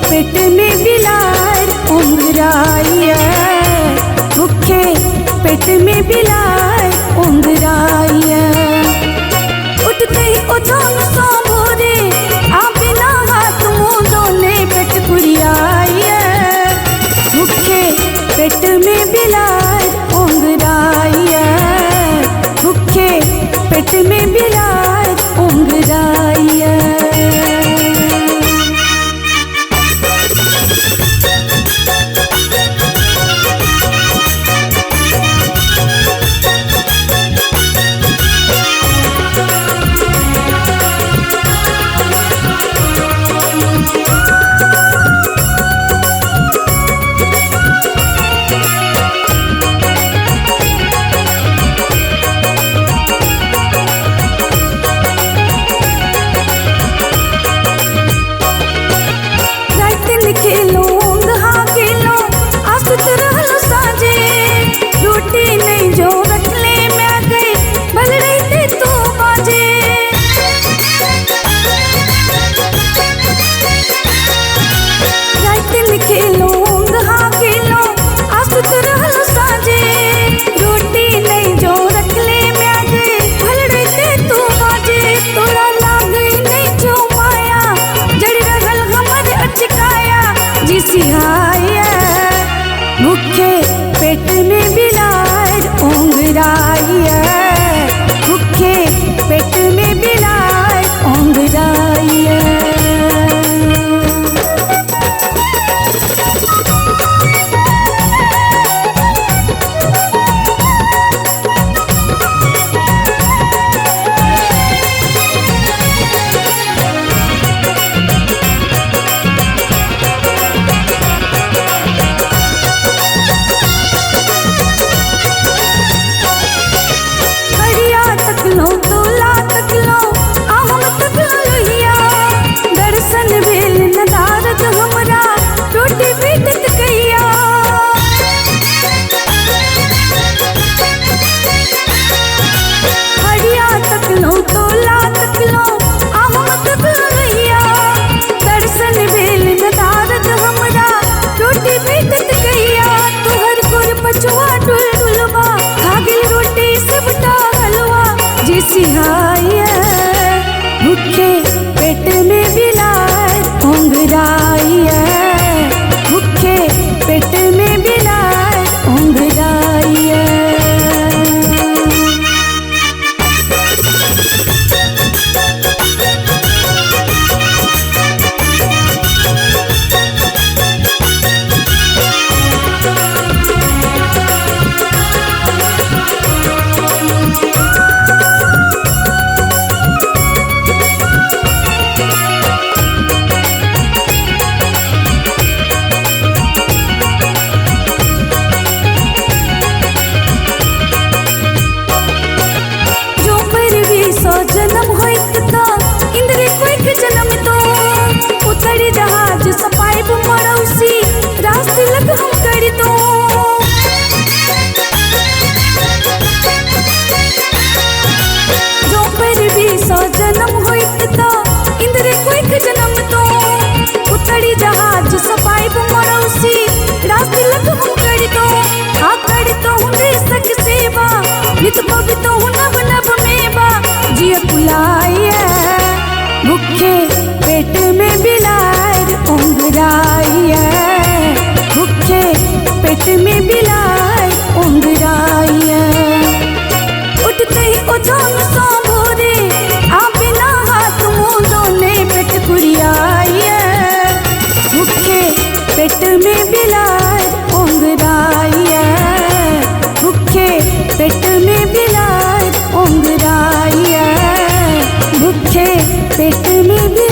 पेट में बिलार उंगराइया, भूखे पेट में बिलार उंगराइया। उठते ही उठान सा भोरे आ बिना हाथ मुंह धोने पेट कुरियाइया, भूखे पेट में बिलार उंगराइया, भूखे पेट में बिलार उंगराइया। भूखे पेट में बिलार उंगराइया, भूखे पेट में बिलार उंगराइया। भूखे पेट में बिलार उंगराइया, भूखे पेट में बिलार उंगराइया। जन्म होइत तो इंद्र को एक जन्म तो उतरी जहाज सपाई मरौसी रास तिलक हम कर दो। जो पर भी सौ जन्म होइत तो इंद्र को एक जन्म तो उतरी जहाज सपाई मरौसी रास तिलक हम कर दो। आ कर तो हुंदे सक सेवा नित पवित्र हूं नभ नभ मेवा जिया कुलाइया, भूखे पेट में बिलार उंगराइया, भूखे पेट में बिलार उंगराइया। उठते ही उठान सा भोरे आ बिना हाथ मुंह धोने पेट कुरियाइया, भूखे पेट में बिलार उंगराइया, भूखे पेट में बिलार उंगराइया। पेट में भी